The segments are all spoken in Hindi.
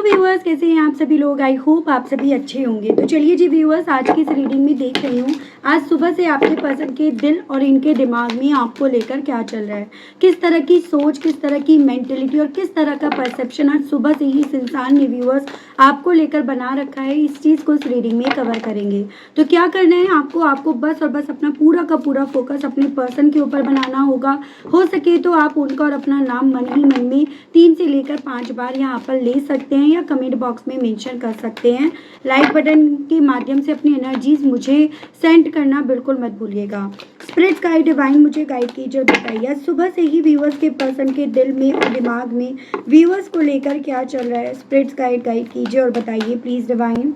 व्यूअर्स, कैसे हैं आप सभी लोग। आई होप आप सभी अच्छे होंगे। तो चलिए जी व्यूअर्स, आज की इस रीडिंग में देख रही हूँ आज सुबह से आपके पर्सन के दिल और इनके दिमाग में आपको लेकर क्या चल रहा है, किस तरह की सोच, किस तरह की मेंटेलिटी और किस तरह का परसेप्शन आज सुबह से ही इस इंसान ने व्यूअर्स आपको लेकर बना रखा है। इस चीज़ को इस रीडिंग में कवर करेंगे। तो क्या करना है आपको बस और बस अपना पूरा का पूरा फोकस अपने पर्सन के ऊपर बनाना होगा। हो सके तो आप उनका और अपना नाम मन ही मन में 3 से लेकर 5 बार यहाँ पर ले सकते हैं या कमेंट बॉक्स में मेंशन कर सकते हैं। लाइक बटन के माध्यम से अपनी एनर्जीज मुझे सेंड करना बिल्कुल मत भूलिएगा। स्पिरिट गाइड डिवाइन मुझे गाइड कीजिए और बताइए सुबह से ही व्यूअर्स के पर्सन के दिल में और दिमाग में व्यूअर्स को लेकर क्या चल रहा है। स्पिरिट गाइड कीजिए और बताइए प्लीज डिवाइन।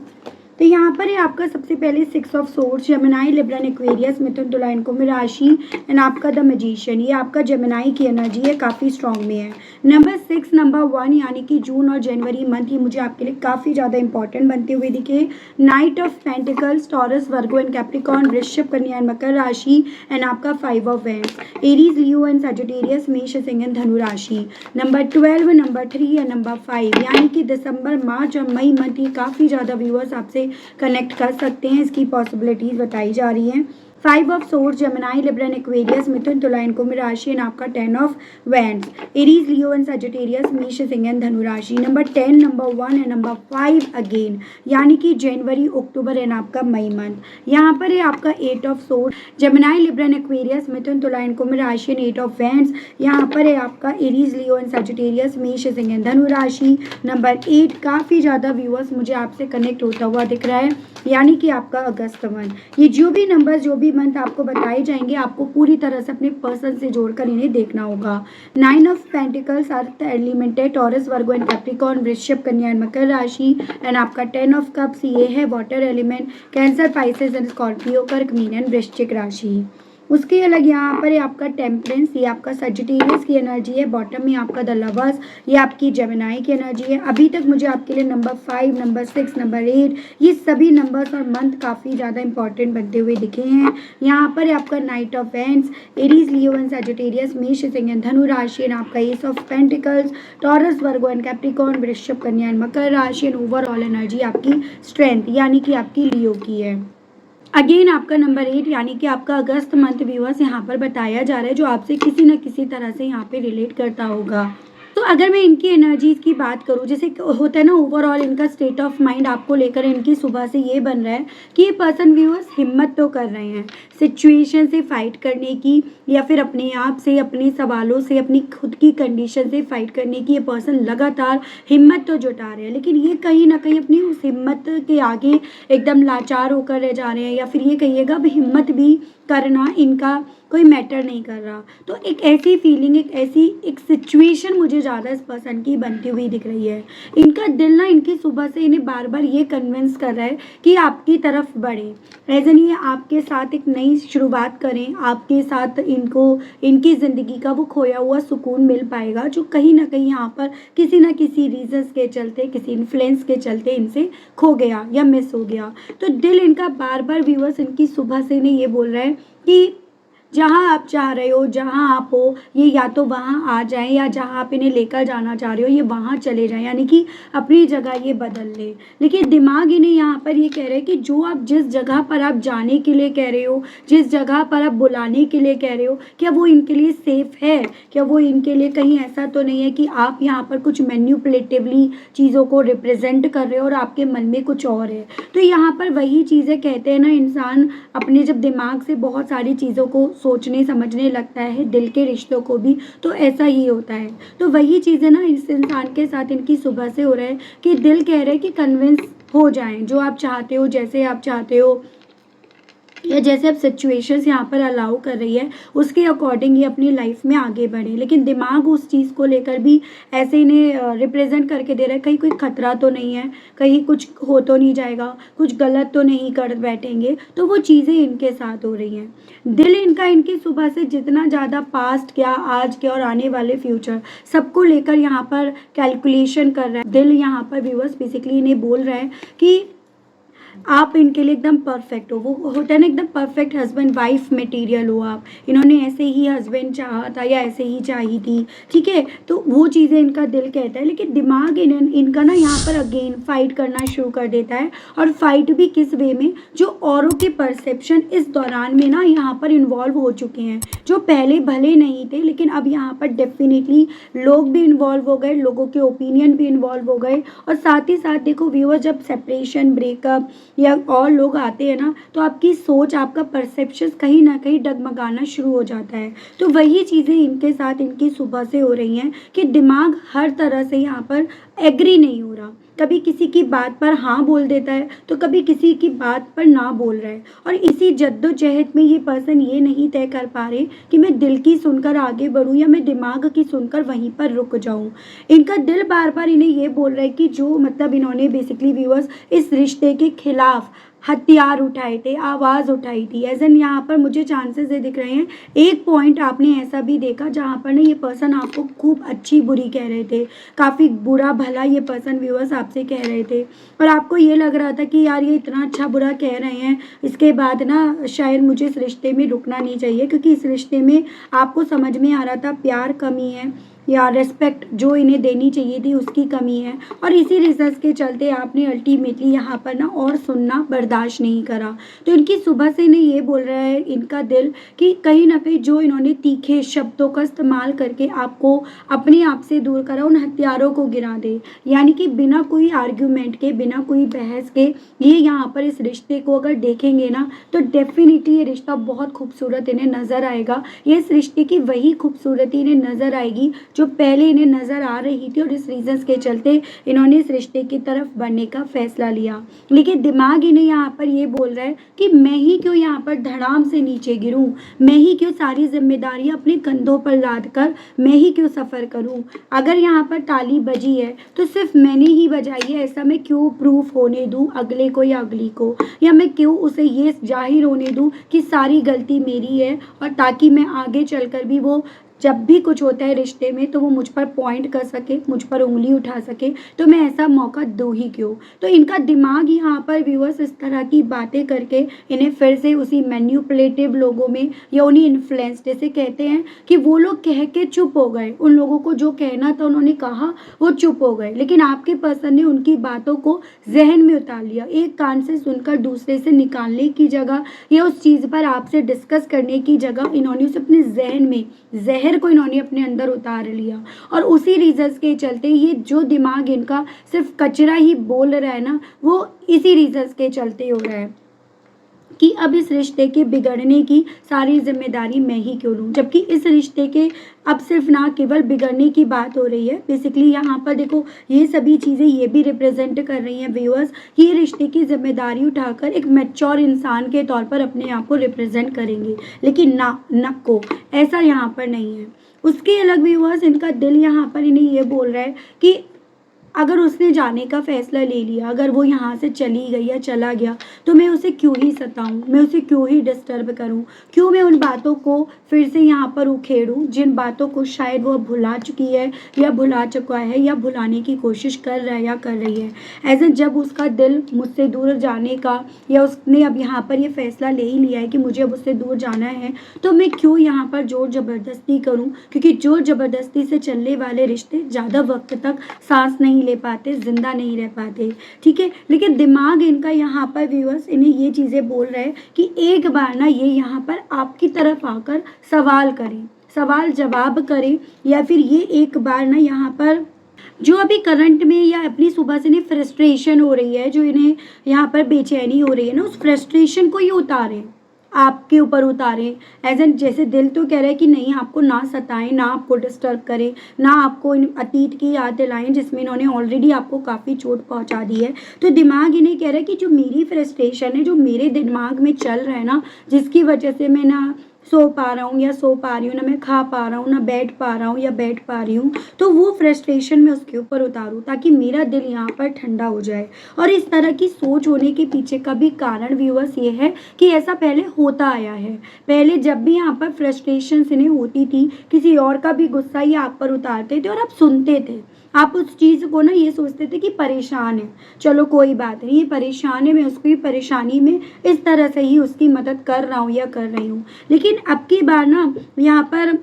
तो यहाँ पर है आपका सबसे पहले 6 of swords, Gemini, Libran, Aquarius, मिथुन, तुला, कुंभ राशि एंड आपका द मैजिशियन। ये आपका जेमिनाई की एनर्जी है, काफ़ी स्ट्रॉन्ग में है। नंबर 6, नंबर 1 यानी कि जून और जनवरी मंथ, ये मुझे आपके लिए काफ़ी ज़्यादा इंपॉर्टेंट बनते हुए दिखे। Knight of pentacles, Taurus, Virgo and Capricorn, वृश्चिक, कन्या एंड मकर राशि एंड आपका 5 of wands, Aries, Leo and Sagittarius, मेष, सिंह एंड धनु राशि। नंबर 12, नंबर 3 या नंबर 5 यानी कि दिसंबर, मार्च और मई मंथ, ये काफ़ी ज़्यादा व्यूअर्स आपसे कनेक्ट कर सकते हैं। इसकी पॉसिबिलिटीज बताई जा रही हैं। 5 of swords, Gemini, Libran, Aquarius, मिथुन, तुला, कुंभ राशि एंड आपका 10 of wands, Aries, Leo and Sagittarius, मेष, सिंह एंड धनु राशि। Number 10, number 1 and number 5 again यानी कि जनवरी, अक्टूबर एंड आपका मई मंथ। यहाँ पर है आपका 8 of swords, Gemini, Libran, Aquarius, मिथुन, तुला, कुंभ राशि एंड 8 ऑफ वेंस। यहाँ पर है आपका एरीज, लियो एंड सजिटेरियस, मेष, सिंह एंड धनु राशि। नंबर 8 काफ़ी ज़्यादा व्यूअर्स मुझे आपसे कनेक्ट होता हुआ दिख रहा है यानी कि आपका अगस्त मंथ। ये जो भी नंबर, जो भी मंथ आपको बताए जाएंगे, आपको पूरी तरह से अपने पर्सन से जोड़कर इन्हें देखना होगा। 9 ऑफ पेंटिकल्स, अर्थ एलिमेंट है, टॉरस, वर्गो एंड कैप्रिकॉर्न, वृश्चिक, कन्या एंड मकर राशि एंड आपका 10 ऑफ कप्स, ये है water element, cancer, Pisces and Scorpio, कर्क, मीन एंड वृश्चिक राशि। उसके अलग यहाँ पर है आपका टेम्परेंस, ये आपका सजिटेरियस की एनर्जी है। बॉटम में आपका द लवर्स, ये आपकी जेमिनाई की एनर्जी है। अभी तक मुझे आपके लिए नंबर 5, नंबर 6, नंबर 8 ये सभी नंबर्स और मंथ काफ़ी ज़्यादा इंपॉर्टेंट बनते हुए दिखे हैं। यहाँ पर है आपका knight of wands, Aries, Leo and Sagittarius, मेष, सिंह एंड धनु राशि एंड आपका ace of pentacles, Taurus, Virgo and Capricorn, वृश्चिक, कन्या एंड मकर राशि एंड ओवरऑल एनर्जी आपकी स्ट्रेंथ यानी कि आपकी लियो की है। अगेन आपका नंबर 8 यानी कि आपका अगस्त मंथ व्यूअर्स यहाँ पर बताया जा रहा है, जो आपसे किसी न किसी तरह से यहाँ पे रिलेट करता होगा। तो अगर मैं इनकी एनर्जीज की बात करूँ, जैसे होता है ना, ओवरऑल इनका स्टेट ऑफ माइंड आपको लेकर इनकी सुबह से ये बन रहा है कि ये पर्सन व्यूअर्स हिम्मत तो कर रहे हैं सिचुएशन से फाइट करने की, या फिर अपने आप से, अपने सवालों से, अपनी खुद की कंडीशन से फाइट करने की ये पर्सन लगातार हिम्मत तो जुटा रहे हैं, लेकिन ये कहीं ना कहीं अपनी उस हिम्मत के आगे एकदम लाचार होकर रह जा रहे हैं, या फिर ये कहिएगा अब हिम्मत भी करना इनका कोई मैटर नहीं कर रहा। तो एक ऐसी फीलिंग, एक सिचुएशन मुझे ज़्यादा इस पर्सन की बनती हुई दिख रही है। इनका दिल ना इनकी सुबह से इन्हें बार बार ये कन्विंस कर रहा है कि आपकी तरफ बढ़े, एज एन ये आपके साथ एक नई शुरुआत करें, आपके साथ इनको इनकी ज़िंदगी का वो खोया हुआ सुकून मिल पाएगा, जो कहीं ना कहीं यहाँ पर किसी न किसी रीजंस के चलते, किसी इन्फ्लुएंस के चलते इनसे खो गया या मिस हो गया। तो दिल इनका बार बार व्यूअर्स इनकी सुबह से इन्हें ये बोल रहा है कि जहाँ आप चाह रहे हो, जहाँ आप हो, ये या तो वहाँ आ जाएं, या जहाँ आप इन्हें लेकर जाना चाह रहे हो ये वहाँ चले जाएं, यानी कि अपनी जगह ये बदल ले। लेकिन दिमाग इन्हें यहाँ पर ये कह रहे हैं कि जो आप जिस जगह पर आप जाने के लिए कह रहे हो, जिस जगह पर आप बुलाने के लिए कह रहे हो, क्या वो इनके लिए सेफ है? क्या वो इनके लिए कहीं ऐसा तो नहीं है कि आप यहाँ पर कुछ मैन्युपुलेटिवली चीज़ों को रिप्रेजेंट कर रहे हो और आपके मन में कुछ और है? तो यहाँ पर वही चीज़ें कहते हैं ना, इंसान अपने जब दिमाग से बहुत सारी चीज़ों को सोचने समझने लगता है, दिल के रिश्तों को भी, तो ऐसा ही होता है। तो वही चीज़ें ना इस इंसान के साथ इनकी सुबह से हो रहा है कि दिल कह रहे हैं कि कन्विंस हो जाएं, जो आप चाहते हो, जैसे आप चाहते हो, या जैसे अब सिचुएशंस यहाँ पर अलाउ कर रही है उसके अकॉर्डिंग ये अपनी लाइफ में आगे बढ़े। लेकिन दिमाग उस चीज़ को लेकर भी ऐसे इन्हें रिप्रेजेंट करके दे रहा है, कहीं कोई खतरा तो नहीं है, कहीं कुछ हो तो नहीं जाएगा, कुछ गलत तो नहीं कर बैठेंगे। तो वो चीज़ें इनके साथ हो रही हैं। दिल इनका इनकी सुबह से जितना ज़्यादा पास्ट क्या, आज क्या और आने वाले फ्यूचर सबको लेकर यहाँ पर कैलकुलेशन कर रहा है। दिल यहाँ पर व्यूअर्स बेसिकली इन्हें बोल रहा है कि आप इनके लिए एकदम परफेक्ट हो। वो होता है ना एकदम परफेक्ट हस्बैंड वाइफ मटेरियल हो आप। इन्होंने ऐसे ही हस्बैंड चाहा था या ऐसे ही चाही थी, ठीक है? तो वो चीज़ें इनका दिल कहता है, लेकिन दिमाग इनका ना यहाँ पर अगेन फाइट करना शुरू कर देता है। और फाइट भी किस वे में, जो औरों के परसेप्शन इस दौरान में ना यहाँ पर इन्वॉल्व हो चुके हैं, जो पहले भले नहीं थे लेकिन अब यहाँ पर डेफिनेटली लोग भी इन्वॉल्व हो गए, लोगों के ओपिनियन भी इन्वॉल्व हो गए। और साथ ही साथ देखो व्यूअर, जब सेपरेशन ब्रेकअप या और लोग आते हैं ना, तो आपकी सोच, आपका परसेप्शन कहीं ना कहीं डगमगाना शुरू हो जाता है। तो वही चीज़ें इनके साथ इनकी सुबह से हो रही हैं कि दिमाग हर तरह से यहाँ पर एग्री नहीं हो रहा। कभी किसी की बात पर हाँ बोल देता है तो कभी किसी की बात पर ना बोल रहा है। और इसी जद्दोजहद में ये पर्सन ये नहीं तय कर पा रहे कि मैं दिल की सुनकर आगे बढ़ूँ या मैं दिमाग की सुनकर वहीं पर रुक जाऊँ। इनका दिल बार बार इन्हें ये बोल रहा है कि जो मतलब इन्होंने बेसिकली व्यूअर्स इस रिश्ते के खिलाफ हथियार उठाए थे, आवाज़ उठाई थी। एज एन यहाँ पर मुझे चांसेस ये दिख रहे हैं। एक पॉइंट आपने ऐसा भी देखा जहाँ पर ना ये पर्सन आपको खूब अच्छी बुरी कह रहे थे, काफ़ी बुरा भला ये पर्सन व्यूअर्स आपसे कह रहे थे। और आपको ये लग रहा था कि यार ये इतना अच्छा बुरा कह रहे हैं, इसके बाद ना शायद मुझे इस रिश्ते में रुकना नहीं चाहिए, क्योंकि इस रिश्ते में आपको समझ में आ रहा था प्यार कमी है या रिस्पेक्ट जो इन्हें देनी चाहिए थी उसकी कमी है। और इसी रीजंस के चलते आपने अल्टीमेटली यहाँ पर ना और सुनना बर्दाश्त नहीं करा। तो इनकी सुबह से इन्हें ये बोल रहा है इनका दिल कि कहीं ना कहीं जो इन्होंने तीखे शब्दों का इस्तेमाल करके आपको अपने आप से दूर करा, उन हथियारों को गिरा दे। यानी कि बिना कोई आर्ग्यूमेंट के, बिना कोई बहस के ये यहाँ पर इस रिश्ते को अगर देखेंगे ना, तो डेफिनेटली ये रिश्ता बहुत खूबसूरत इन्हें नज़र आएगा। ये इस रिश्ते की वही खूबसूरती इन्हें नज़र आएगी जो पहले इन्हें नज़र आ रही थी। और इस रीजंस के चलते इन्होंने इस रिश्ते की तरफ बढ़ने का फैसला लिया। लेकिन दिमाग इन्हें यहाँ पर ये बोल रहा है कि मैं ही क्यों यहाँ पर धड़ाम से नीचे गिरूं, मैं ही क्यों सारी जिम्मेदारियां अपने कंधों पर लाद कर मैं ही क्यों सफ़र करूं। अगर यहाँ पर ताली बजी है तो सिर्फ मैंने ही बजाई है, ऐसा मैं क्यों प्रूफ होने दूं अगले को या अगली को, या मैं क्यों उसे ये जाहिर होने दूं कि सारी गलती मेरी है, और ताकि मैं आगे चलकर भी वो जब भी कुछ होता है रिश्ते में तो वो मुझ पर पॉइंट कर सके, मुझ पर उंगली उठा सके, तो मैं ऐसा मौका दूँ ही क्यों। तो इनका दिमाग यहाँ पर व्यूअर्स इस तरह की बातें करके इन्हें फिर से उसी मैन्युपुलेटिव लोगों में या उन्हीं इन्फ्लुएंस, जैसे कहते हैं कि वो लोग कह के चुप हो गए, उन लोगों को जो कहना था उन्होंने कहा, वो चुप हो गए। लेकिन आपके पर्सन ने उनकी बातों को जहन में उतार लिया, एक कान से सुनकर दूसरे से निकालने की जगह या उस चीज़ पर आपसे डिस्कस करने की जगह इन्होंने उसे अपने जहन में जहर को इन्होंने अपने अंदर उतार लिया। और उसी रीजंस के चलते ये जो दिमाग इनका सिर्फ कचरा ही बोल रहा है ना, वो इसी रीजंस के चलते हो रहा है कि अब इस रिश्ते के बिगड़ने की सारी जिम्मेदारी मैं ही क्यों लूँ। जबकि इस रिश्ते के अब सिर्फ ना केवल बिगड़ने की बात हो रही है, बेसिकली यहाँ पर देखो ये सभी चीज़ें ये भी रिप्रेजेंट कर रही हैं व्यूअर्स कि ये रिश्ते की जिम्मेदारी उठाकर एक मैच्योर इंसान के तौर पर अपने आप को रिप्रेजेंट करेंगे। लेकिन ना को ऐसा यहाँ पर नहीं है। उसके अलग व्यूअर्स इनका दिल यहाँ पर इन्हें ये बोल रहा है कि अगर उसने जाने का फ़ैसला ले लिया, अगर वो यहाँ से चली गई या चला गया, तो मैं उसे क्यों ही सताऊँ, मैं उसे क्यों ही डिस्टर्ब करूँ, क्यों मैं उन बातों को फिर से यहाँ पर उखेड़ूँ जिन बातों को शायद वो भुला चुकी है या भुला चुका है या भुलाने की कोशिश कर रहा है या कर रही है। ऐसे जब उसका दिल मुझसे दूर जाने का या उसने अब यहाँ पर ये फ़ैसला ले ही लिया है कि मुझे अब उससे दूर जाना है, तो मैं क्यों यहाँ पर ज़ोर ज़बरदस्ती करूँ, क्योंकि ज़ोर ज़बरदस्ती से चलने वाले रिश्ते ज़्यादा वक्त तक सांस नहीं ले पाते, जिंदा नहीं रह पाते, ठीक है। लेकिन दिमाग इनका यहाँ पर व्यूअर्स इन्हें ये चीज़ें बोल रहे हैं कि एक बार ना ये यहाँ पर आपकी तरफ आकर सवाल करें, सवाल जवाब करें, या फिर ये एक बार ना यहाँ पर जो अभी करंट में या अपनी सुबह से इन्हें फ्रस्ट्रेशन हो रही है, जो इन्हें यहाँ पर बेचैनी हो रही है ना, उस फ्रस्ट्रेशन को ये उतारें, आपके ऊपर उतारें। एज एन जैसे दिल तो कह रहा है कि नहीं आपको ना सताएं, ना आपको डिस्टर्ब करें, ना आपको इन अतीत की याद दिलाएं जिसमें इन्होंने ऑलरेडी आपको काफ़ी चोट पहुंचा दी है। तो दिमाग इन्हें कह रहा है कि जो मेरी फ्रस्ट्रेशन है, जो मेरे दिमाग में चल रहा है ना, जिसकी वजह से मैं ना सो पा रहा हूँ या सो पा रही हूँ, ना मैं खा पा रहा हूँ, ना बैठ पा रहा हूँ या बैठ पा रही हूँ, तो वो फ्रस्ट्रेशन मैं उसके ऊपर उतारूँ ताकि मेरा दिल यहाँ पर ठंडा हो जाए। और इस तरह की सोच होने के पीछे का भी कारण व्यूअर्स ये है कि ऐसा पहले होता आया है। पहले जब भी यहाँ पर फ्रस्ट्रेशन इन्हें होती थी, किसी और का भी गुस्सा ये आप पर उतारते थे और आप सुनते थे। आप उस चीज़ को ना ये सोचते थे कि परेशान है, चलो कोई बात नहीं, ये परेशान है, मैं उसकी परेशानी में इस तरह से ही उसकी मदद कर रहा हूँ या कर रही हूँ। लेकिन अब की बार ना यहाँ पर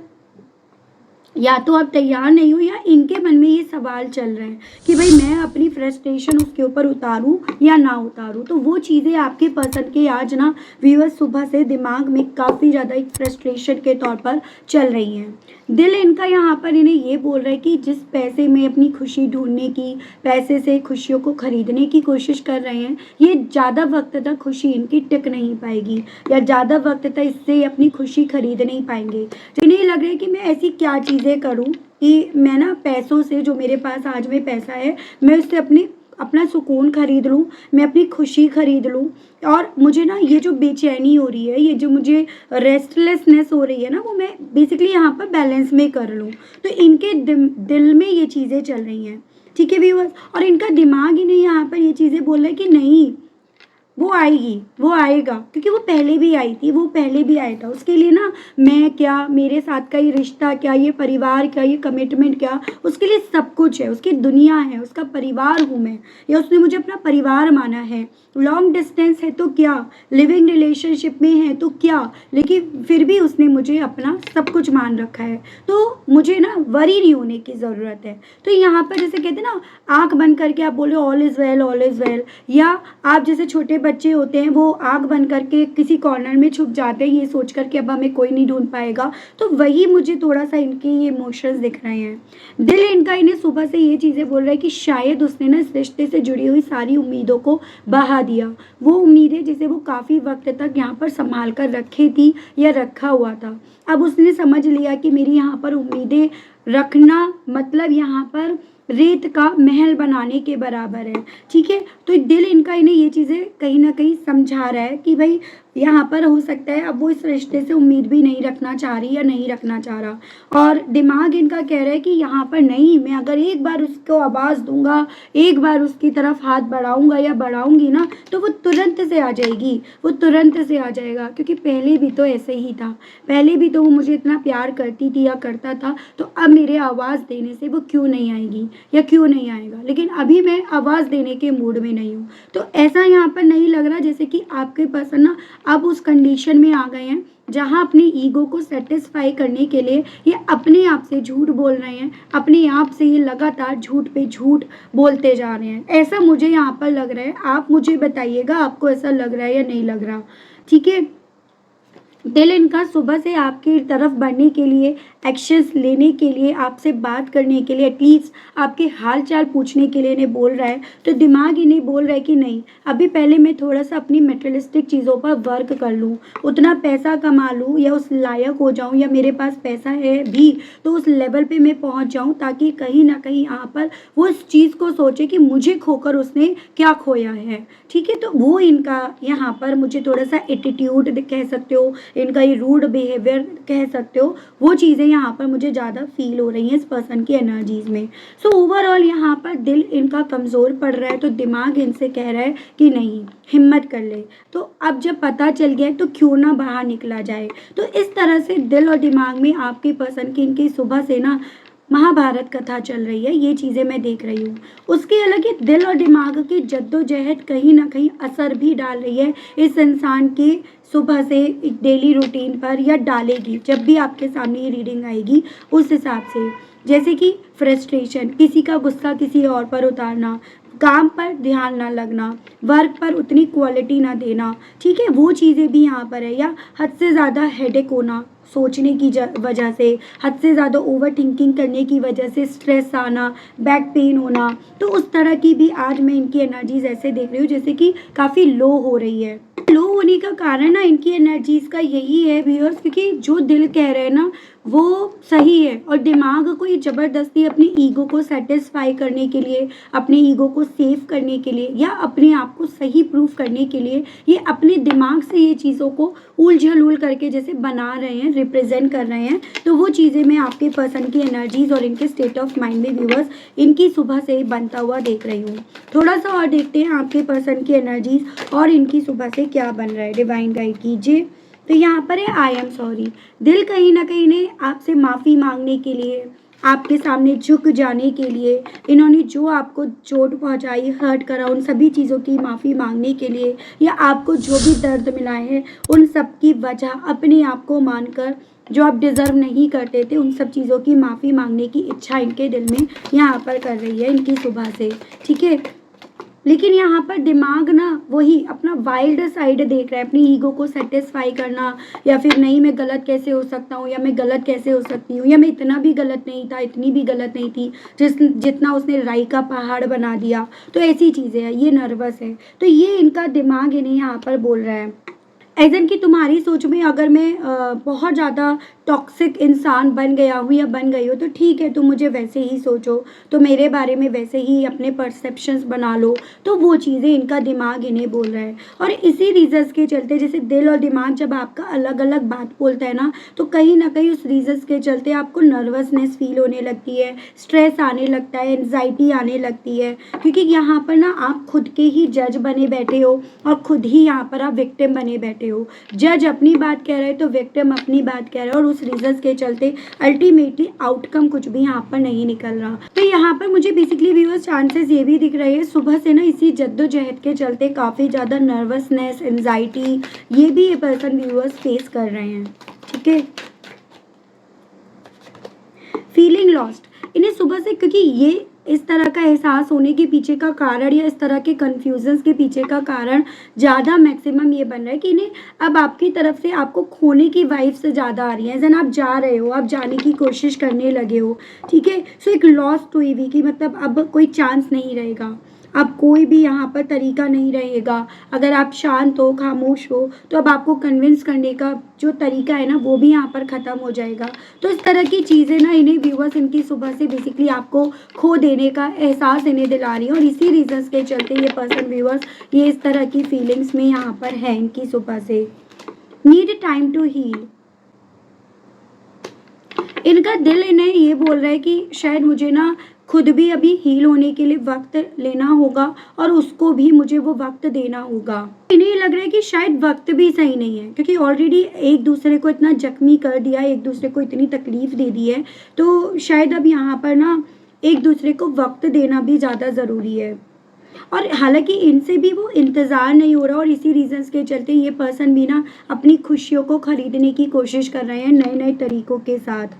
या तो आप तैयार नहीं हो या इनके मन में ये सवाल चल रहे हैं कि भाई मैं अपनी फ्रस्ट्रेशन उसके ऊपर उतारूं या ना उतारूं। तो वो चीज़ें आपके पसंद के आज ना व्यूअर्स सुबह से दिमाग में काफ़ी ज़्यादा एक फ्रस्ट्रेशन के तौर पर चल रही हैं। दिल इनका यहाँ पर इन्हें ये बोल रहा है कि जिस पैसे में अपनी खुशी ढूंढने की, पैसे से खुशियों को खरीदने की कोशिश कर रहे हैं, ये ज़्यादा वक्त तक खुशी इनकी टिक नहीं पाएगी या ज़्यादा वक्त तक इससे अपनी खुशी खरीद नहीं पाएंगे। तो इन्हें लग रहा है कि मैं ऐसी क्या चीज़ें करूं कि मैं ना पैसों से, जो मेरे पास आज में पैसा है, मैं उससे अपना सुकून खरीद लूँ, मैं अपनी खुशी खरीद लूँ। और मुझे ना ये जो बेचैनी हो रही है, ये जो मुझे रेस्टलेसनेस हो रही है ना, वो मैं बेसिकली यहाँ पर बैलेंस में कर लूँ। तो इनके दिल में ये चीज़ें चल रही हैं, ठीक है व्यूअर्स। और इनका दिमाग इन्हें यहाँ पर ये चीज़ें बोल रहा है कि नहीं, वो आएगी, वो आएगा, क्योंकि वो पहले भी आई थी, वो पहले भी आया था। उसके लिए ना मैं क्या, मेरे साथ का ये रिश्ता क्या, ये परिवार क्या, ये कमिटमेंट क्या, उसके लिए सब कुछ है, उसकी दुनिया है, उसका परिवार हूँ मैं, या उसने मुझे अपना परिवार माना है। लॉन्ग डिस्टेंस है तो क्या, लिविंग रिलेशनशिप में है तो क्या, लेकिन फिर भी उसने मुझे अपना सब कुछ मान रखा है। तो मुझे ना वरी नहीं होने की ज़रूरत है। तो यहाँ पर जैसे कहते हैं ना, आँख बंद करके आप बोले all is well, all is well, या आप जैसे छोटे बच्चे होते हैं वो आँख बंद करके किसी कॉर्नर में छुप जाते हैं ये सोच कर कि अब हमें कोई नहीं ढूंढ पाएगा। तो वही मुझे थोड़ा सा इनके ये इमोशंस दिख रहे हैं। दिल इनका इन्हें सुबह से ये चीज़ें बोल रहा है कि शायद उसने ना इस रिश्ते से जुड़ी हुई सारी उम्मीदों को बहा दिया। वो उम्मीदें जिसे वो काफ़ी वक्त तक यहाँ पर संभाल कर रखी थी या रखा हुआ था, अब उसने समझ लिया कि मेरी यहाँ पर उम्मीदें रखना मतलब यहाँ पर रेत का महल बनाने के बराबर है, ठीक है। तो दिल इनका इन्हें ये चीज़ें कहीं ना कहीं समझा रहा है कि भाई यहाँ पर हो सकता है अब वो इस रिश्ते से उम्मीद भी नहीं रखना चाह रही या नहीं रखना चाह रहा। और दिमाग इनका कह रहा है कि यहाँ पर नहीं, मैं अगर एक बार उसको आवाज़ दूंगा, एक बार उसकी तरफ हाथ बढ़ाऊंगा या बढ़ाऊंगी ना, तो वो तुरंत से आ जाएगी, वो तुरंत से आ जाएगा। क्योंकि पहले भी तो ऐसे ही था, पहले भी तो वो मुझे इतना प्यार करती थी या करता था, तो अब मेरे आवाज़ देने से वो क्यों नहीं आएगी या क्यों नहीं आएगा। लेकिन अभी मैं आवाज़ देने के मूड में नहीं हूँ। तो ऐसा यहाँ पर नहीं लग रहा जैसे कि आपके पर्सन ना अब उस कंडीशन में आ गए हैं जहाँ अपनी ईगो को सेटिस्फाई करने के लिए ये अपने आप से झूठ बोल रहे हैं, अपने आप से ये लगातार झूठ पे झूठ बोलते जा रहे हैं। ऐसा मुझे यहाँ पर लग रहा है। आप मुझे बताइएगा आपको ऐसा लग रहा है या नहीं लग रहा, ठीक है। दिल इनका सुबह से आपकी तरफ बढ़ने के लिए, एक्शंस लेने के लिए, आपसे बात करने के लिए, एटलीस्ट आपके हाल चाल पूछने के लिए इन्हें बोल रहा है। तो दिमाग इन्हें बोल रहा है कि नहीं, अभी पहले मैं थोड़ा सा अपनी मटेरियलिस्टिक चीज़ों पर वर्क कर लूँ, उतना पैसा कमा लूँ या उस लायक हो जाऊँ, या मेरे पास पैसा है भी तो उस लेवल पे मैं पहुँच जाऊँ ताकि कहीं ना कहीं यहाँ पर वो इस चीज़ को सोचे कि मुझे खोकर उसने क्या खोया है, ठीक है। तो वो इनका यहाँ पर मुझे थोड़ा सा एटीट्यूड कह सकते हो, इनका ये रूड बिहेवियर कह सकते हो, वो चीज़ें यहाँ पर मुझे ज़्यादा फील हो रही हैं इस पर्सन की एनर्जीज़ में। सो ओवरऑल यहाँ पर दिल इनका कमज़ोर पड़ रहा है, तो दिमाग इनसे कह रहा है कि नहीं, हिम्मत कर ले। तो अब जब पता चल गया तो क्यों ना बाहर निकला जाए। तो इस तरह से दिल और दिमाग में आपके पर्सन की इनकी सुबह से ना महाभारत कथा चल रही है, ये चीज़ें मैं देख रही हूँ। उसके अलग ही दिल और दिमाग की जद्दोजहद कहीं ना कहीं असर भी डाल रही है इस इंसान के सुबह से एक डेली रूटीन पर, या डालेगी जब भी आपके सामने ये रीडिंग आएगी उस हिसाब से। जैसे कि फ्रस्ट्रेशन, किसी का गुस्सा किसी और पर उतारना, काम पर ध्यान ना लगना, वर्क पर उतनी क्वालिटी ना देना, ठीक है, वो चीज़ें भी यहाँ पर है। या हद से ज़्यादा हेडेक होना सोचने की वजह से, हद से ज़्यादा ओवर थिंकिंग करने की वजह से स्ट्रेस आना, बैक पेन होना। तो उस तरह की भी आज मैं इनकी एनर्जीज ऐसे देख रही हूँ जैसे कि काफ़ी लो हो रही है। लो होने का कारण ना इनकी एनर्जीज का यही है व्यूअर्स, क्योंकि जो दिल कह रहे हैं ना वो सही है, और दिमाग को ये ज़बरदस्ती अपनी ईगो को सेटिस्फाई करने के लिए, अपने ईगो को सेव करने के लिए, या अपने आप को सही प्रूफ करने के लिए ये अपने दिमाग से ये चीज़ों को उल करके जैसे बना रहे हैं, रिप्रेजेंट कर रहे हैं। तो वो चीज़ें मैं आपके पर्सन की एनर्जीज और इनके स्टेट ऑफ माइंड में व्यूअर्स इनकी सुबह से बनता हुआ देख रही हूँ। थोड़ा सा और देखते हैं आपके पर्सन की एनर्जीज और इनकी सुबह से क्या बन रहा है। डिवाइन गाइड कीजिए। तो यहाँ पर है आई एम सॉरी। दिल कहीं ना कहीं ने आपसे माफ़ी मांगने के लिए, आपके सामने झुक जाने के लिए, इन्होंने जो आपको चोट पहुंचाई, हर्ट करा, उन सभी चीज़ों की माफ़ी मांगने के लिए, या आपको जो भी दर्द मिला है उन सब की वजह अपने आप को मानकर, जो आप डिज़र्व नहीं करते थे, उन सब चीज़ों की माफ़ी मांगने की इच्छा इनके दिल में यहाँ पर कर रही है इनकी सुबह से। ठीक है, लेकिन यहाँ पर दिमाग ना वही अपना वाइल्ड साइड देख रहा है, अपनी ईगो को सेटिस्फाई करना, या फिर नहीं मैं गलत कैसे हो सकता हूँ, या मैं गलत कैसे हो सकती हूँ, या मैं इतना भी गलत नहीं था, इतनी भी गलत नहीं थी जितना उसने राई का पहाड़ बना दिया। तो ऐसी चीज़ें हैं, ये नर्वस है। तो ये इनका दिमाग इन्हें यहाँ पर बोल रहा है एजन कि तुम्हारी सोच में अगर मैं बहुत ज़्यादा टॉक्सिक इंसान बन गया हूँ या बन गई हो तो ठीक है, तुम मुझे वैसे ही सोचो, तो मेरे बारे में वैसे ही अपने परसेप्शंस बना लो। तो वो चीज़ें इनका दिमाग इन्हें बोल रहा है। और इसी रीजंस के चलते, जैसे दिल और दिमाग जब आपका अलग अलग बात बोलता है ना, तो कहीं ना कहीं उस रीजंस के चलते आपको नर्वसनेस फील होने लगती है, स्ट्रेस आने लगता है, एनजाइटी आने लगती है, क्योंकि यहाँ पर ना आप खुद के ही जज बने बैठे हो और खुद ही यहाँ पर आप विक्टिम बने बैठे हो। जज अपनी बात कह रहे हैं तो विक्टिम अपनी बात कह रहे हैं, और उस रीजंस के चलते अल्टीमेटली आउटकम कुछ भी यहाँ पर नहीं निकल रहा। तो यहाँ पर मुझे बेसिकली व्यूअर्स चांसेस ये भी दिख रहे हैं सुबह से ना इसी जद्दोजहद के चलते काफ़ी ज़्यादा नर्वसनेस, एंजाइटी ये भी ये पर्सन व्यूअर्स फेस कर रहे हैं। ठीक है, फीलिंग लॉस्ट इन्हें सुबह से, क्योंकि ये इस तरह का एहसास होने के पीछे का कारण या इस तरह के कन्फ्यूजन्स के पीछे का कारण ज़्यादा मैक्सिमम ये बन रहा है कि इन्हें अब आपकी तरफ से आपको खोने की वाइब्स ज़्यादा आ रही हैं। जैसे आप जा रहे हो, आप जाने की कोशिश करने लगे हो। ठीक है, सो एक लॉस्ट हुई भी कि मतलब अब कोई चांस नहीं रहेगा, अब कोई भी यहाँ पर तरीका नहीं रहेगा। अगर आप शांत हो, खामोश हो, तो अब आपको कन्विंस करने का जो तरीका है ना वो भी यहाँ पर ख़त्म हो जाएगा। तो इस तरह की चीज़ें ना इन्हें व्यूअर्स इनकी सुबह से बेसिकली आपको खो देने का एहसास इन्हें दिला रही है, और इसी रीजंस के चलते ये पर्सन व्यूअर्स ये इस तरह की फीलिंग्स में यहाँ पर है इनकी सुबह से। Need time to heal. इनका दिल इन्हें ये बोल रहा है कि शायद मुझे ना खुद भी अभी हील होने के लिए वक्त लेना होगा, और उसको भी मुझे वो वक्त देना होगा। इन्हें लग रहा है कि शायद वक्त भी सही नहीं है, क्योंकि ऑलरेडी एक दूसरे को इतना जख्मी कर दिया, एक दूसरे को इतनी तकलीफ दे दी है, तो शायद अब यहाँ पर ना एक दूसरे को वक्त देना भी ज़्यादा ज़रूरी है। और हालांकि इनसे भी वो इंतज़ार नहीं हो रहा, और इसी रीजंस के चलते ये पर्सन भी ना अपनी खुशियों को खरीदने की कोशिश कर रहे हैं नए नए तरीकों के साथ।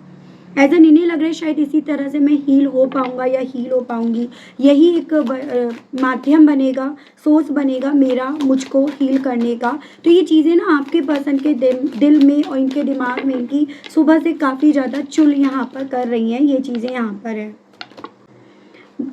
एज एन इन्हें लग रहा है शायद इसी तरह से मैं हील हो पाऊंगा या हील हो पाऊंगी, यही एक माध्यम बनेगा, सोर्स बनेगा मेरा मुझको हील करने का। तो ये चीज़ें ना आपके पर्सन के दिल में और इनके दिमाग में इनकी सुबह से काफ़ी ज़्यादा चुल यहाँ पर कर रही हैं, ये चीज़ें यहाँ पर है।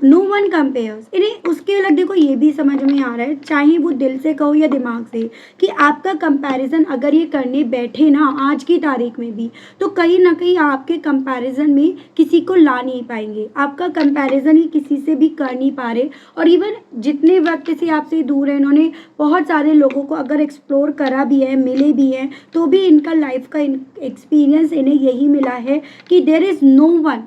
नो वन कंपेयर्स, इन्हें उसके अलग देखो ये भी समझ में आ रहा है, चाहे वो दिल से कहो या दिमाग से, कि आपका कंपैरिजन अगर ये करने बैठे ना आज की तारीख में भी, तो कहीं ना कहीं आपके कंपैरिजन में किसी को ला नहीं पाएंगे। आपका कंपैरिजन ही किसी से भी कर नहीं पा रहे, और इवन जितने वक्त से आपसे दूर है, इन्होंने बहुत सारे लोगों को अगर एक्सप्लोर करा भी है, मिले भी हैं, तो भी इनका लाइफ का एक्सपीरियंस इन्हें यही मिला है कि there is no one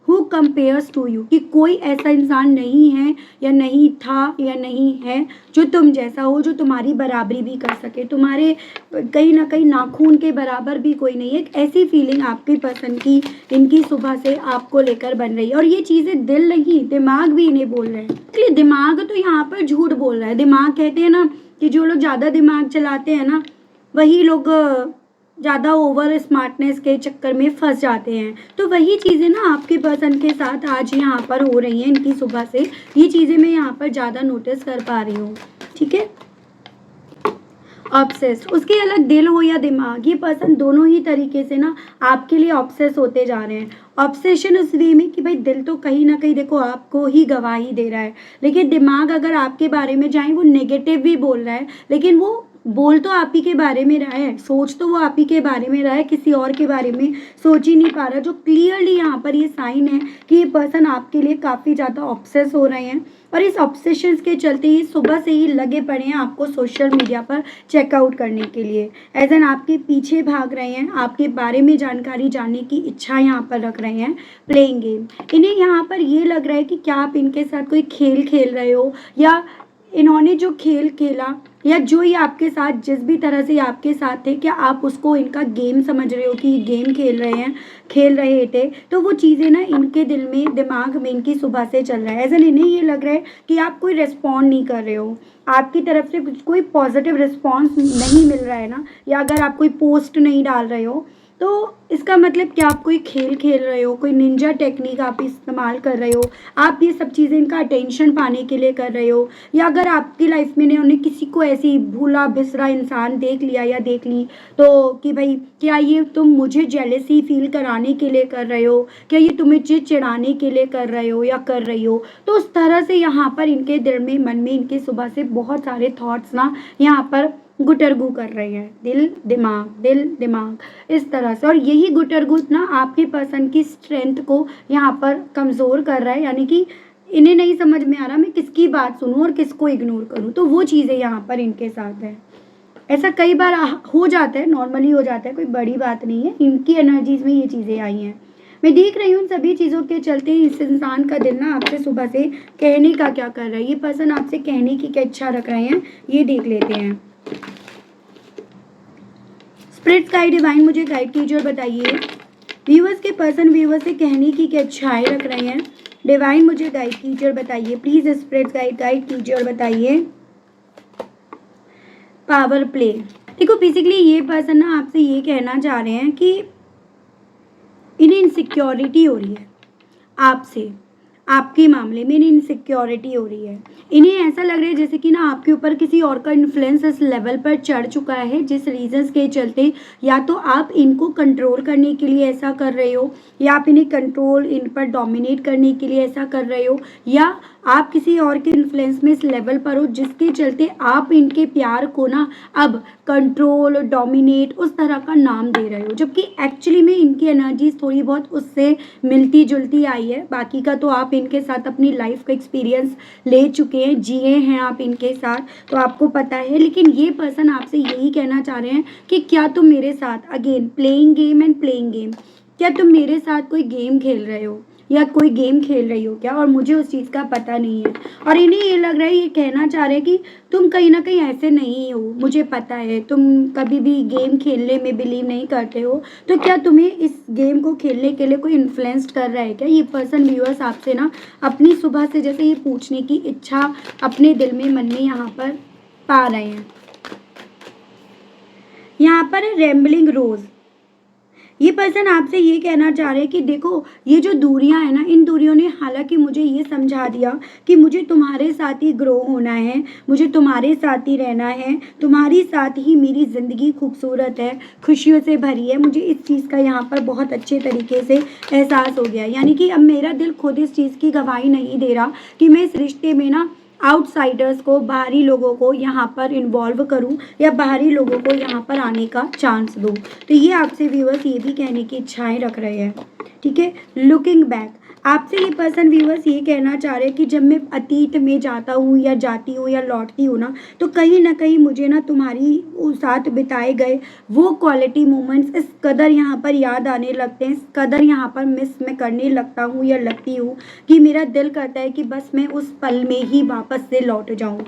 who compares to you, कि कोई ऐसा इंसान नहीं है या नहीं था या नहीं है जो तुम जैसा हो, जो तुम्हारी बराबरी भी कर सके, तुम्हारे कहीं ना कहीं नाखून के बराबर भी कोई नहीं है। एक ऐसी फीलिंग आपके पर्सन की इनकी सुबह से आपको लेकर बन रही है, और ये चीज़ें दिल नहीं दिमाग भी इन्हें बोल रहे हैं। इसलिए दिमाग तो यहाँ पर झूठ बोल रहा है। दिमाग कहते हैं ना कि जो लोग ज़्यादा दिमाग चलाते हैं ना वही लोग ज़्यादा ओवर स्मार्टनेस के चक्कर में फंस जाते हैं। तो वही चीज़ें ना आपके पर्सन के साथ आज यहाँ पर हो रही हैं इनकी सुबह से, ये चीज़ें मैं यहाँ पर ज़्यादा नोटिस कर पा रही हूँ। ठीक है, ऑब्सेस्ड, उसके अलग दिल हो या दिमाग, ये पर्सन दोनों ही तरीके से ना आपके लिए ऑब्सेस होते जा रहे हैं। ऑब्सेशन उस वे में कि भाई दिल तो कहीं ना कहीं देखो आपको ही गवाही दे रहा है, लेकिन दिमाग अगर आपके बारे में चाहे वो नेगेटिव भी बोल रहा है, लेकिन वो बोल तो आप ही के बारे में रहा है, सोच तो वो आप ही के बारे में रहा है, किसी और के बारे में सोच ही नहीं पा रहा। जो क्लियरली यहाँ पर ये साइन है कि ये पर्सन आपके लिए काफ़ी ज़्यादा ऑब्सेस हो रहे हैं और इस ऑब्सेशंस के चलते ही सुबह से ही लगे पड़े हैं आपको सोशल मीडिया पर चेकआउट करने के लिए। एज एन आपके पीछे भाग रहे हैं, आपके बारे में जानकारी जानने की इच्छा यहाँ पर रख रहे हैं, प्लेइंग गेम। इन्हें यहाँ पर ये लग रहा है कि क्या आप इनके साथ कोई खेल खेल रहे हो, या इन्होंने जो खेल खेला या जो ये आपके साथ जिस भी तरह से आपके साथ थे, क्या आप उसको इनका गेम समझ रहे हो कि ये गेम खेल रहे थे। तो वो चीज़ें ना इनके दिल में, दिमाग में इनकी सुबह से चल रहा है। एज एन इन्हें ये लग रहा है कि आप कोई रिस्पॉन्ड नहीं कर रहे हो, आपकी तरफ से कोई पॉजिटिव रिस्पॉन्स नहीं मिल रहा है ना, या अगर आप कोई पोस्ट नहीं डाल रहे हो तो इसका मतलब क्या आप कोई खेल खेल रहे हो, कोई निंजा टेक्निक आप इस्तेमाल कर रहे हो, आप ये सब चीज़ें इनका अटेंशन पाने के लिए कर रहे हो, या अगर आपकी लाइफ में उन्होंने किसी को ऐसी भूला बिसरा इंसान देख लिया या देख ली तो कि भाई क्या ये तुम मुझे जेलेसी फील कराने के लिए कर रहे हो, क्या ये तुम्हें चिढ़ाने के लिए कर रहे हो या कर रही हो। तो उस तरह से यहाँ पर इनके दिल में, मन में इनके सुबह से बहुत सारे थॉट्स ना यहाँ पर गुटरगू कर रहे हैं, दिल दिमाग इस तरह से। और यही गुटरगू ना आपके पर्सन की स्ट्रेंथ को यहाँ पर कमज़ोर कर रहा है, यानी कि इन्हें नहीं समझ में आ रहा मैं किसकी बात सुनूं और किसको इग्नोर करूं। तो वो चीज़ें यहाँ पर इनके साथ है। ऐसा कई बार हो जाता है, नॉर्मली हो जाता है, कोई बड़ी बात नहीं है। इनकी एनर्जीज में ये चीज़ें आई हैं। मैं देख रही हूँ सभी चीज़ों के चलते इस इंसान का दिल ना आपसे सुबह से कहने का क्या कर रहा है, ये पर्सन आपसे कहने की क्या इच्छा रख रहे हैं, ये देख लेते हैं। स्पिरिट्स गाइड डिवाइन मुझे गाइड कीजिए और बताइए व्यूअर्स के पर्सन व्यूअर्स से कहने की क्या इच्छाएं रख रहे हैं। डिवाइन मुझे गाइड कीजिए और बताइए प्लीज। स्पिरिट्स गाइड कीजिए और बताइए। Power play. देखो बेसिकली ये पर्सन ना आपसे ये कहना चाह रहे हैं कि इन्हें इनसिक्योरिटी हो रही है आपसे, आपके मामले में इन्हें इनसिक्योरिटी हो रही है। इन्हें ऐसा लग रहा है जैसे कि ना आपके ऊपर किसी और का इन्फ्लुएंस इस लेवल पर चढ़ चुका है, जिस रीजंस के चलते या तो आप इनको कंट्रोल करने के लिए ऐसा कर रहे हो, या आप इन्हें कंट्रोल, इन पर डोमिनेट करने के लिए ऐसा कर रहे हो, या आप किसी और के इन्फ्लुएंस में इस लेवल पर हो जिसके चलते आप इनके प्यार को ना अब कंट्रोल, डोमिनेट उस तरह का नाम दे रहे हो, जबकि एक्चुअली में इनकी एनर्जीज थोड़ी बहुत उससे मिलती जुलती आई है। बाकी का तो आप इनके साथ अपनी लाइफ का एक्सपीरियंस ले चुके हैं, जिए हैं आप इनके साथ, तो आपको पता है। लेकिन ये पर्सन आपसे यही कहना चाह रहे हैं कि क्या तुम मेरे साथ, अगेन प्लेइंग गेम, क्या तुम मेरे साथ कोई गेम खेल रहे हो या कोई गेम खेल रही हो क्या, और मुझे उस चीज़ का पता नहीं है। और इन्हें ये लग रहा है, ये कहना चाह रहे हैं कि तुम कहीं ना कहीं ऐसे नहीं हो, मुझे पता है तुम कभी भी गेम खेलने में बिलीव नहीं करते हो, तो क्या तुम्हें इस गेम को खेलने के लिए कोई इन्फ्लुएंस कर रहा है क्या। ये पर्सन व्यूअर्स आपसे ना अपनी सुबह से जैसे ये पूछने की इच्छा अपने दिल में, मन में यहाँ पर पा रहे हैं। यहाँ पर है रैम्बलिंग रोज। ये पर्सन आपसे ये कहना चाह रहे हैं कि देखो ये जो दूरियां हैं ना, इन दूरियों ने हालांकि मुझे ये समझा दिया कि मुझे तुम्हारे साथ ही ग्रो होना है, मुझे तुम्हारे साथ ही रहना है, तुम्हारी साथ ही मेरी ज़िंदगी खूबसूरत है, खुशियों से भरी है। मुझे इस चीज़ का यहाँ पर बहुत अच्छे तरीके से एहसास हो गया, यानी कि अब मेरा दिल खुद इस चीज़ की गवाही नहीं दे रहा कि मैं इस रिश्ते में ना आउटसाइडर्स को, बाहरी लोगों को यहाँ पर इन्वॉल्व करूँ या बाहरी लोगों को यहाँ पर आने का चांस दूँ। तो ये आपसे व्यूअर्स ये भी कहने की इच्छाएं रख रहे हैं, ठीक है। लुकिंग बैक, आपसे ये पर्सन व्यूअर्स ये कहना चाह रहे हैं कि जब मैं अतीत में जाता हूँ या जाती हूँ या लौटती हूँ ना, तो कहीं ना कहीं मुझे ना तुम्हारी साथ बिताए गए वो क्वालिटी मोमेंट्स इस कदर यहाँ पर याद आने लगते हैं, इस कदर यहाँ पर मिस मैं करने लगता हूँ या लगती हूँ कि मेरा दिल करता है कि बस मैं उस पल में ही वापस से लौट जाऊँ।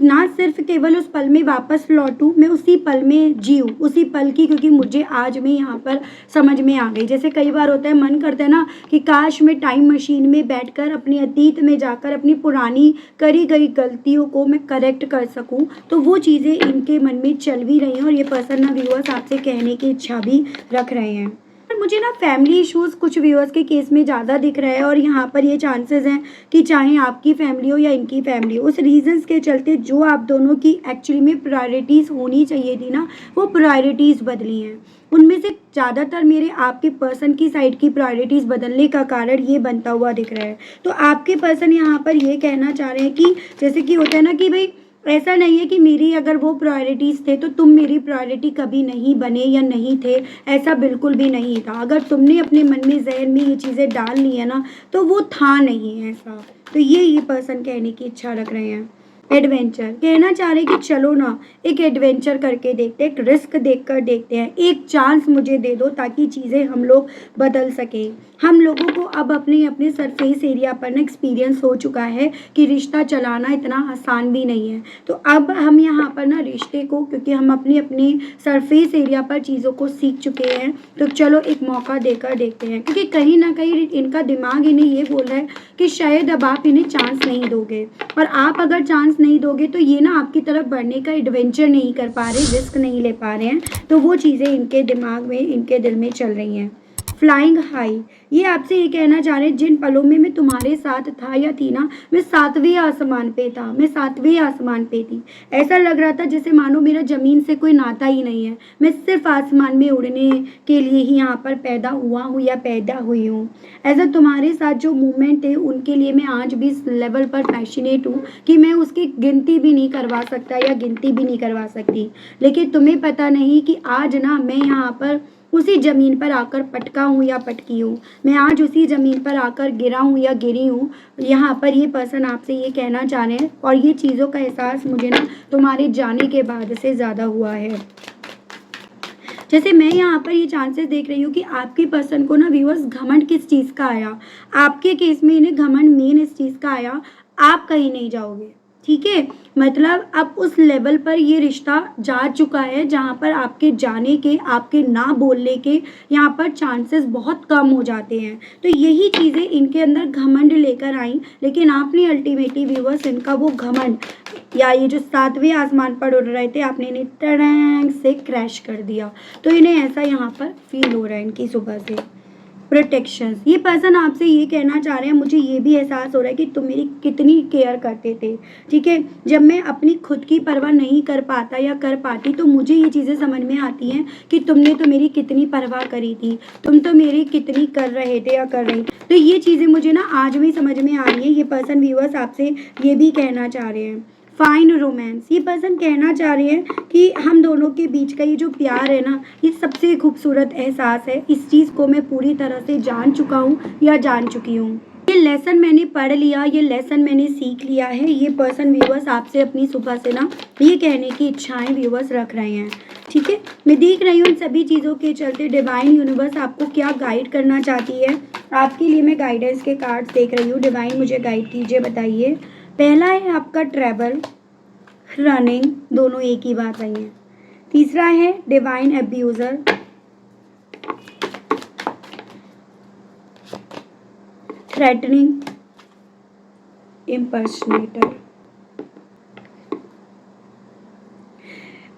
ना सिर्फ केवल उस पल में वापस लौटूं, मैं उसी पल में जीऊँ, उसी पल की, क्योंकि मुझे आज में यहाँ पर समझ में आ गई। जैसे कई बार होता है, मन करता है ना कि काश मैं टाइम मशीन में बैठकर अपने अतीत में जाकर अपनी पुरानी करी गई गलतियों को मैं करेक्ट कर सकूं। तो वो चीज़ें इनके मन में चल भी रही हैं और ये पर्सन ना व्यूअर्स आपसे कहने की इच्छा भी रख रहे हैं। मुझे ना फैमिली इश्यूज़ कुछ व्यूअर्स के केस में ज़्यादा दिख रहा है, और यहाँ पर ये चांसेस हैं कि चाहे आपकी फैमिली हो या इनकी फैमिली हो, उस रीजंस के चलते जो आप दोनों की एक्चुअली में प्रायोरिटीज़ होनी चाहिए थी ना, वो प्रायोरिटीज़ बदली हैं। उनमें से ज़्यादातर मेरे आपके पर्सन की साइड की प्रायोरिटीज़ बदलने का कारण ये बनता हुआ दिख रहा है। तो आपके पर्सन यहाँ पर ये कहना चाह रहे हैं कि जैसे कि होता है ना कि भाई ऐसा नहीं है कि मेरी अगर वो प्रायोरिटीज़ थे तो तुम मेरी प्रायोरिटी कभी नहीं बने या नहीं थे, ऐसा बिल्कुल भी नहीं था। अगर तुमने अपने मन में, ज़हन में ये चीज़ें डाल ली है ना, तो वो था नहीं ऐसा। तो ये पर्सन कहने की इच्छा रख रहे हैं। एडवेंचर कहना चाह रहे कि चलो ना एक एडवेंचर करके देखते हैं, एक रिस्क देखकर देखते हैं, एक चांस मुझे दे दो ताकि चीज़ें हम लोग बदल सकें। हम लोगों को अब अपने अपने सरफेस एरिया पर ना एक्सपीरियंस हो चुका है कि रिश्ता चलाना इतना आसान भी नहीं है। तो अब हम यहाँ पर ना रिश्ते को, क्योंकि हम अपनी अपनी सरफेस एरिया पर चीज़ों को सीख चुके हैं, तो चलो एक मौका देकर देखते हैं। क्योंकि कहीं ना कहीं इनका दिमाग इन्हें ये बोल रहा है कि शायद अब आप इन्हें चांस नहीं दोगे, और आप अगर चांस नहीं दोगे तो ये ना आपकी तरफ बढ़ने का एडवेंचर नहीं कर पा रहे, रिस्क नहीं ले पा रहे हैं। तो वो चीज़ें इनके दिमाग में, इनके दिल में चल रही हैं। फ्लाइंग हाई, ये आपसे ये कहना चाह रहे हैं जिन पलों में मैं तुम्हारे साथ था या थी ना, मैं 7वें आसमान पे था, मैं 7वें आसमान पे थी। ऐसा लग रहा था जैसे मानो मेरा ज़मीन से कोई नाता ही नहीं है, मैं सिर्फ आसमान में उड़ने के लिए ही यहाँ पर पैदा हुआ हूँ या पैदा हुई हूँ। ऐसा तुम्हारे साथ जो मूवमेंट है उनके लिए मैं आज भी इस लेवल पर पैशनेट हूँ कि मैं उसकी गिनती भी नहीं करवा सकता या गिनती भी नहीं करवा सकती। लेकिन तुम्हें पता नहीं कि आज ना मैं यहाँ पर उसी ज़मीन पर आकर पटका हूँ या पटकी हूँ, मैं आज उसी ज़मीन पर आकर गिरा हूँ या गिरी हूँ। यहाँ पर ये पर्सन आपसे ये कहना चाह रहे हैं, और ये चीज़ों का एहसास मुझे ना तुम्हारे जाने के बाद से ज़्यादा हुआ है। जैसे मैं यहाँ पर ये चांसेस देख रही हूँ कि आपके पर्सन को ना व्यूअर्स घमंड किस चीज़ का आया, आपके केस में इन्हें घमंड मेन इस चीज़ का आया, आप कहीं नहीं जाओगे। ठीक है, मतलब अब उस लेवल पर ये रिश्ता जा चुका है जहाँ पर आपके जाने के, आपके ना बोलने के यहाँ पर चांसेस बहुत कम हो जाते हैं। तो यही चीज़ें इनके अंदर घमंड लेकर आई, लेकिन आपने अल्टीमेटली व्यूअर्स इनका वो घमंड या ये जो 7वें आसमान पर उड़ रहे थे, आपने इन्हें टड़ैंग से क्रैश कर दिया। तो इन्हें ऐसा यहाँ पर फील हो रहा है इनकी सुबह से। प्रोटेक्शंस, ये पर्सन आपसे ये कहना चाह रहे हैं, मुझे ये भी एहसास हो रहा है कि तुम मेरी कितनी केयर करते थे। ठीक है, जब मैं अपनी खुद की परवाह नहीं कर पाता या कर पाती तो मुझे ये चीज़ें समझ में आती हैं कि तुमने तो मेरी कितनी परवाह करी थी, तुम तो मेरी कितनी कर रहे थे या कर रही। तो ये चीज़ें मुझे ना आज भी समझ में आ रही हैं। ये पर्सन व्यूअर्स आपसे ये भी कहना चाह रहे हैं। फाइन रोमांस, ये पर्सन कहना चाह रहे हैं कि हम दोनों के बीच का ये जो प्यार है ना, ये सबसे खूबसूरत एहसास है। इस चीज़ को मैं पूरी तरह से जान चुका हूँ या जान चुकी हूँ। ये लेसन मैंने पढ़ लिया, ये लेसन मैंने सीख लिया है। ये पर्सन व्यूअर्स आपसे अपनी सुबह से ना ये कहने की इच्छाएं व्यूअर्स रख रहे हैं। ठीक है, मैं देख रही हूँ इन सभी चीज़ों के चलते डिवाइन यूनिवर्स आपको क्या गाइड करना चाहती है। आपके लिए मैं गाइडेंस के कार्ड्स देख रही हूँ। डिवाइन मुझे गाइड कीजिए, बताइए। पहला है आपका ट्रैवल, रनिंग, दोनों एक ही बात आई है। तीसरा है डिवाइन अब्यूज़र, थ्रेटनिंग, इम्पर्सनेटर।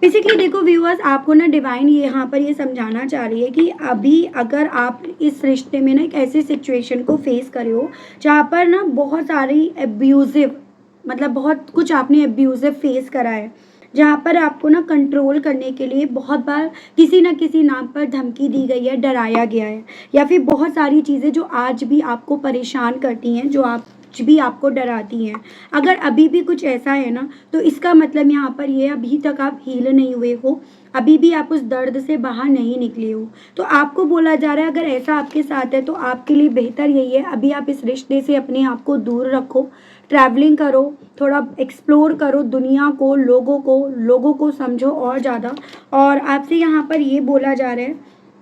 बेसिकली देखो व्यूअर्स, आपको ना डिवाइन यहाँ पर ये समझाना चाह रही है कि अभी अगर आप इस रिश्ते में ना एक ऐसी सिचुएशन को फेस करे हो जहाँ पर ना बहुत सारी एब्यूज़िव, मतलब बहुत कुछ आपने एब्यूज़िव फेस करा है, जहाँ पर आपको ना कंट्रोल करने के लिए बहुत बार किसी ना किसी नाम पर धमकी दी गई है, डराया गया है, या फिर बहुत सारी चीज़ें जो आज भी आपको परेशान करती हैं, जो आप भी आपको डराती हैं। अगर अभी भी कुछ ऐसा है ना, तो इसका मतलब यहाँ पर ये अभी तक आप हील नहीं हुए हो, अभी भी आप उस दर्द से बाहर नहीं निकले हो। तो आपको बोला जा रहा है अगर ऐसा आपके साथ है तो आपके लिए बेहतर यही है अभी आप इस रिश्ते से अपने आप को दूर रखो, ट्रैवलिंग करो, थोड़ा एक्सप्लोर करो दुनिया को, लोगों को समझो और ज़्यादा। और आपसे यहाँ पर ये बोला जा रहा है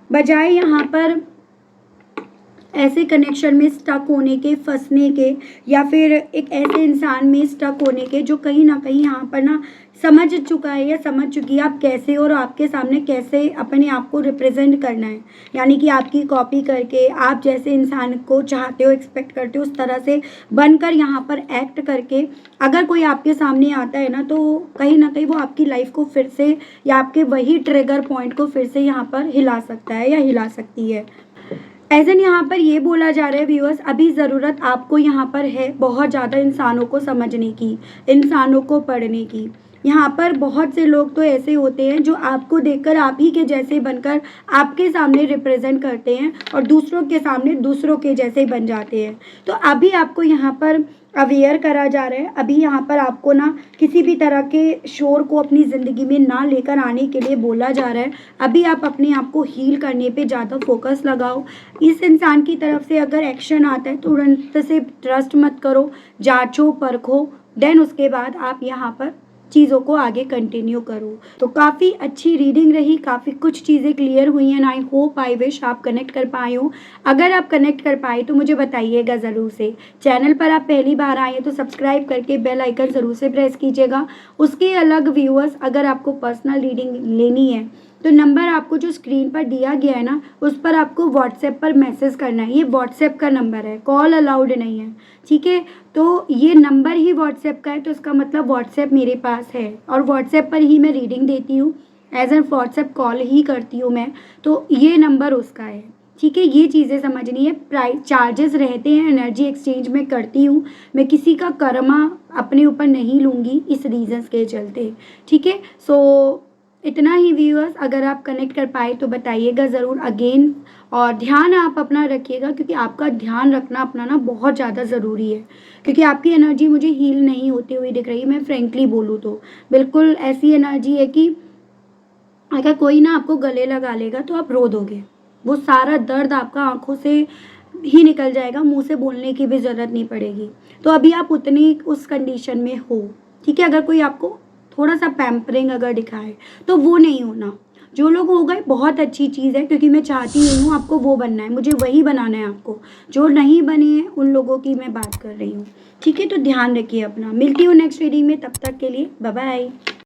बजाय यहाँ पर ऐसे कनेक्शन में स्टक होने के, फंसने के, या फिर एक ऐसे इंसान में स्टक होने के जो कहीं ना कहीं यहाँ पर ना समझ चुका है या समझ चुकी है आप कैसे और आपके सामने कैसे अपने आप को रिप्रेजेंट करना है, यानी कि आपकी कॉपी करके आप जैसे इंसान को चाहते हो, एक्सपेक्ट करते हो, उस तरह से बनकर यहाँ पर एक्ट करके अगर कोई आपके सामने आता है ना, तो कहीं ना कहीं वो आपकी लाइफ को फिर से या आपके वही ट्रिगर पॉइंट को फिर से यहाँ पर हिला सकता है या हिला सकती है। एजन यहाँ पर ये बोला जा रहा है व्यूअर्स, अभी ज़रूरत आपको यहाँ पर है बहुत ज़्यादा इंसानों को समझने की, इंसानों को पढ़ने की। यहाँ पर बहुत से लोग तो ऐसे होते हैं जो आपको देखकर आप ही के जैसे बनकर आपके सामने रिप्रेजेंट करते हैं और दूसरों के सामने दूसरों के जैसे बन जाते हैं। तो अभी आपको यहाँ पर अवेयर करा जा रहा है। अभी यहाँ पर आपको ना किसी भी तरह के शोर को अपनी ज़िंदगी में ना लेकर आने के लिए बोला जा रहा है। अभी आप अपने आप को हील करने पे ज़्यादा फोकस लगाओ। इस इंसान की तरफ से अगर एक्शन आता है तुरंत से ट्रस्ट मत करो, जांचो परखो, देन उसके बाद आप यहाँ पर चीज़ों को आगे कंटिन्यू करो। तो काफ़ी अच्छी रीडिंग रही, काफ़ी कुछ चीज़ें क्लियर हुई हैं। आई होप आई विश आप कनेक्ट कर पाए हो। अगर आप कनेक्ट कर पाए तो मुझे बताइएगा ज़रूर से। चैनल पर आप पहली बार आए हैं तो सब्सक्राइब करके बेल आइकन ज़रूर से प्रेस कीजिएगा। उसके अलग व्यूअर्स, अगर आपको पर्सनल रीडिंग लेनी है तो नंबर आपको जो स्क्रीन पर दिया गया है ना, उस पर आपको व्हाट्सएप पर मैसेज करना है। ये व्हाट्सएप का नंबर है, कॉल अलाउड नहीं है, ठीक है। तो ये नंबर ही व्हाट्सएप का है, तो इसका मतलब व्हाट्सएप मेरे पास है और व्हाट्सएप पर ही मैं रीडिंग देती हूँ, एज एन व्हाट्सएप कॉल ही करती हूँ मैं। तो ये नंबर उसका है, ठीक है। ये चीज़ें समझनी है। प्राइस चार्जेस रहते हैं, एनर्जी एक्सचेंज में करती हूँ मैं, किसी का कर्मा अपने ऊपर नहीं लूँगी इस रीजंस के चलते, ठीक है। सो इतना ही व्यूअर्स, अगर आप कनेक्ट कर पाए तो बताइएगा ज़रूर अगेन। और ध्यान आप अपना रखिएगा, क्योंकि आपका ध्यान रखना अपना ना बहुत ज़्यादा ज़रूरी है, क्योंकि आपकी एनर्जी मुझे हील नहीं होती हुई दिख रही है। मैं फ्रेंकली बोलूँ तो बिल्कुल ऐसी एनर्जी है कि अगर कोई ना आपको गले लगा लेगा तो आप रो दोगे। वो सारा दर्द आपका आंखों से ही निकल जाएगा, मुंह से बोलने की भी ज़रूरत नहीं पड़ेगी। तो अभी आप उतनी उस कंडीशन में हो, ठीक है। अगर कोई आपको थोड़ा सा पैम्परिंग अगर दिखाए तो वो नहीं होना। जो लोग हो गए बहुत अच्छी चीज़ है, क्योंकि मैं चाहती नहीं हूँ आपको वो बनना है, मुझे वही बनाना है आपको। जो नहीं बने हैं उन लोगों की मैं बात कर रही हूँ, ठीक है। तो ध्यान रखिए अपना। मिलती हूँ नेक्स्ट रीडिंग में, तब तक के लिए बाय बाय।